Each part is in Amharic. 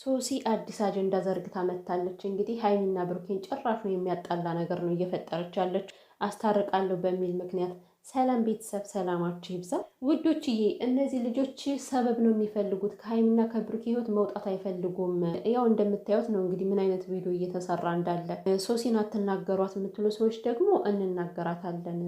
ሶሲ አዲስ አጀንዳ ዘርግታ መታለች። እንግዲህ ሀይሚና ብሩኬን ጭራሽ ነው የሚያጣላ ነገር ነው እየፈጠረች ያለች አስታርቃለሁ በሚል ምክንያት። ሰላም ቤተሰብ፣ ሰላማችሁ ይብዛ ውዶችዬ። እነዚህ ልጆች ሰበብ ነው የሚፈልጉት፣ ከሀይሚና ከብሩኬ ህይወት መውጣት አይፈልጉም። ያው እንደምታዩት ነው እንግዲህ ምን አይነት ቪዲዮ እየተሰራ እንዳለ። ሶሲን አትናገሯት የምትሉ ሰዎች ደግሞ እንናገራታለን።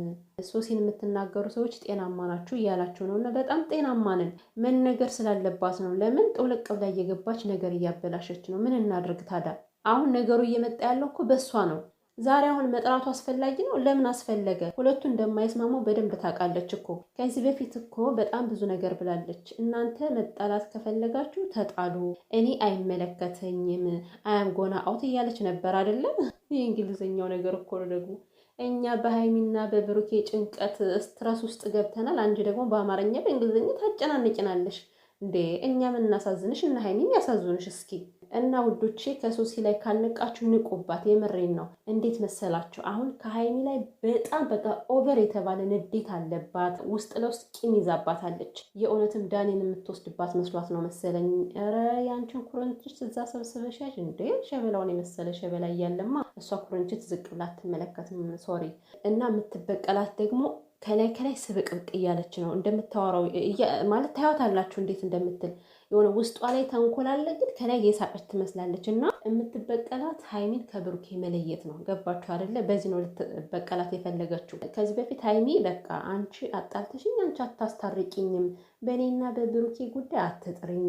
ሶሲን የምትናገሩ ሰዎች ጤናማ ናችሁ እያላችሁ ነው፣ እና በጣም ጤናማ ነን። መነገር ስላለባት ነው። ለምን ጥውልቅ ብላ እየገባች ነገር እያበላሸች ነው። ምን እናድርግ ታዲያ? አሁን ነገሩ እየመጣ ያለው እኮ በእሷ ነው። ዛሬ አሁን መጥራቱ አስፈላጊ ነው? ለምን አስፈለገ? ሁለቱ እንደማይስማሙ በደንብ ታውቃለች እኮ። ከዚህ በፊት እኮ በጣም ብዙ ነገር ብላለች። እናንተ መጣላት ከፈለጋችሁ ተጣሉ፣ እኔ አይመለከተኝም፣ አያም ጎና አውት እያለች ነበር አይደለም? የእንግሊዝኛው ነገር እኮ ነው ደግሞ። እኛ በሀይሚና በብሩኬ ጭንቀት ስትረስ ውስጥ ገብተናል። አንቺ ደግሞ በአማርኛ በእንግሊዝኛ ታጨናንጭናለሽ እንዴ! እኛ ምን እናሳዝንሽ? እና ሀይሚም ያሳዝኑሽ እስኪ። እና ውዶቼ ከሶሲ ላይ ካልነቃችሁ ንቁባት። የምሬን ነው። እንዴት መሰላችሁ? አሁን ከሀይሚ ላይ በጣም በቃ ኦቨር የተባለ ንዴት አለባት። ውስጥ ለውስጥ ቂም ይዛባታለች። የእውነትም ዳኔን የምትወስድባት መስሏት ነው መሰለኝ። ኧረ ያንቺን ኩርንችት እዛ ሰብስበሻሽ እንዴ! ሸበላውን የመሰለ ሸበላ እያለማ እሷ ኩርንችት ዝቅ ብላ አትመለከትም። ሶሪ። እና የምትበቀላት ደግሞ ከላይ ከላይ ስብቅብቅ እያለች ነው እንደምታወራው ማለት ታያታላችሁ እንዴት እንደምትል የሆነ ውስጧ ላይ ተንኮላለ፣ ግን ከላይ የሳቀች ትመስላለች። እና የምትበቀላት ሀይሚን ከብሩኬ መለየት ነው። ገባችሁ አይደለ? በዚህ ነው ልትበቀላት የፈለገችው። ከዚህ በፊት ሀይሚ በቃ አንቺ አጣልተሽኝ፣ አንቺ አታስታርቂኝም፣ በእኔና በብሩኬ ጉዳይ አትጥሪኝ፣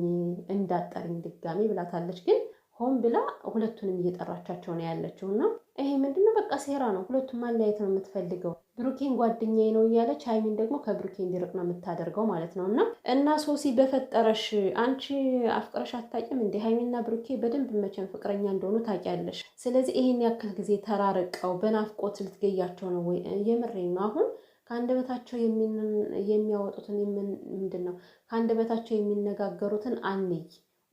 እንዳጠሪኝ ድጋሚ ብላታለች። ግን ሆን ብላ ሁለቱንም እየጠራቻቸው ነው ያለችው። እና ይሄ ምንድነው? በቃ ሴራ ነው። ሁለቱም ማለያየት ነው የምትፈልገው። ብሩኬን ጓደኛዬ ነው እያለች ሀይሚን ደግሞ ከብሩኬ እንዲርቅ ነው የምታደርገው ማለት ነው። እና ሶሲ በፈጠረሽ አንቺ አፍቅረሽ አታውቂም እንዴ? ሀይሚና ብሩኬ በደንብ መቼም ፍቅረኛ እንደሆኑ ታውቂያለሽ። ስለዚህ ይሄን ያክል ጊዜ ተራርቀው በናፍቆት ልትገያቸው ነው ወይ? የምሬን ነው። አሁን ከአንደበታቸው የሚያወጡትን ምንድን ነው ከአንደበታቸው የሚነጋገሩትን አንይ።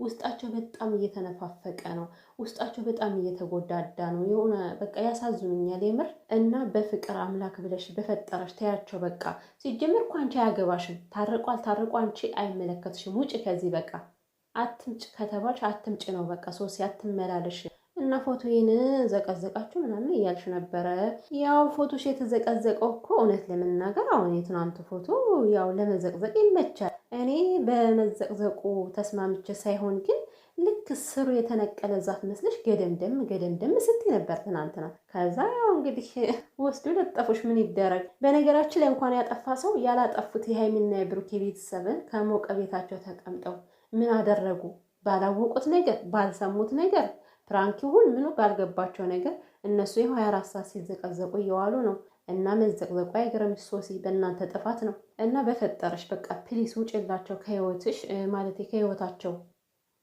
ውስጣቸው በጣም እየተነፋፈቀ ነው። ውስጣቸው በጣም እየተጎዳዳ ነው። የሆነ በቃ ያሳዝኑኛል የምር። እና በፍቅር አምላክ ብለሽ በፈጠረሽ ተያቸው በቃ። ሲጀምር እኮ አንቺ አያገባሽም። ታርቁ አልታረቁ አንቺ አይመለከትሽም። ውጭ ከዚህ በቃ። አትምጭ ከተባልሽ አትምጭ ነው በቃ። ሶሲ አትመላለሽ። እና ፎቶዬን ዘቀዘቃችሁ ምናምን እያልሽ ነበረ። ያው ፎቶሽ የተዘቀዘቀው እኮ እውነት ለመናገር አሁን የትናንቱ ፎቶ ያው ለመዘቅዘቅ ይመቻል። እኔ በመዘቅዘቁ ተስማምቼ ሳይሆን ግን ልክ ስሩ የተነቀለ ዛፍ መስለሽ ገደምደም ገደምደም ስትይ ነበር ትናንትና። ከዛ ያው እንግዲህ ወስዶ ለጠፉሽ። ምን ይደረግ። በነገራችን ላይ እንኳን ያጠፋ ሰው ያላጠፉት የሀይሚና የብሩኬ ቤተሰብን ከሞቀ ቤታቸው ተቀምጠው ምን አደረጉ? ባላወቁት ነገር ባልሰሙት ነገር ፕራንክ ይሁን ምኑ ባልገባቸው ነገር እነሱ ይኸው 24 ሰዓት ሲዘቀዘቁ እየዋሉ ነው። እና መዘቅዘቁ አይገርምሽ ሶሲ፣ በእናንተ ጥፋት ነው። እና በፈጠረሽ በቃ ፕሊስ ውጭላቸው ከህይወትሽ ማለት ከህይወታቸው።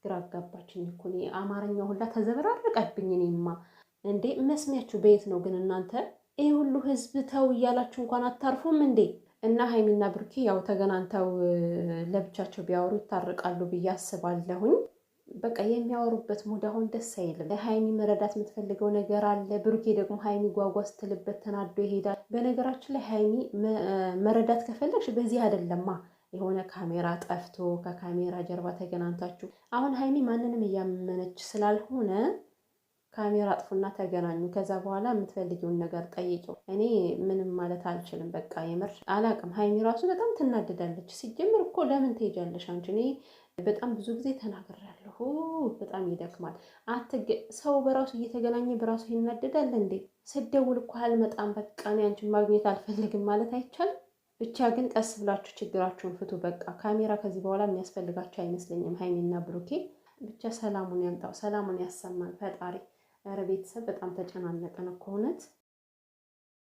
ግራ አጋባችኝ እኮ እኔ አማርኛው ሁላ ተዘበራረቀብኝ። እኔማ እንዴ መስሚያችሁ በየት ነው ግን እናንተ? ይህ ሁሉ ህዝብ ተው እያላችሁ እንኳን አታርፉም እንዴ? እና ሀይሚና ብሩኬ ያው ተገናኝተው ለብቻቸው ቢያወሩ ይታረቃሉ ብዬ አስባለሁኝ። በቃ የሚያወሩበት ሙድ አሁን ደስ አይልም። ሀይሚ መረዳት የምትፈልገው ነገር አለ። ብሩኬ ደግሞ ሀይሚ ጓጓ ስትልበት ተናዶ ይሄዳል። በነገራችን ላይ ሀይሚ መረዳት ከፈለግሽ በዚህ አይደለማ የሆነ ካሜራ ጠፍቶ ከካሜራ ጀርባ ተገናኝታችሁ። አሁን ሀይሚ ማንንም እያመነች ስላልሆነ ካሜራ አጥፉና ተገናኙ። ከዛ በኋላ የምትፈልጊውን ነገር ጠይቂው። እኔ ምንም ማለት አልችልም። በቃ የምር አላቅም። ሀይሚ ራሱ በጣም ትናደዳለች። ሲጀምር እኮ ለምን ትሄጃለሽ አንቺ? እኔ በጣም ብዙ ጊዜ ተናግሬያለሁ። በጣም ይደክማል። ሰው በራሱ እየተገናኘ በራሱ ይናደዳል እንዴ? ስደውል እኮ አልመጣም በቃ እኔ አንቺን ማግኘት አልፈልግም ማለት አይቻልም? ብቻ ግን ቀስ ብላችሁ ችግራችሁን ፍቱ። በቃ ካሜራ ከዚህ በኋላ የሚያስፈልጋቸው አይመስለኝም። ሀይሚና ብሩኬ ብቻ ሰላሙን ያምጣው፣ ሰላሙን ያሰማን ፈጣሪ። ኧረ ቤተሰብ በጣም ተጨናነቀን እኮ እውነት።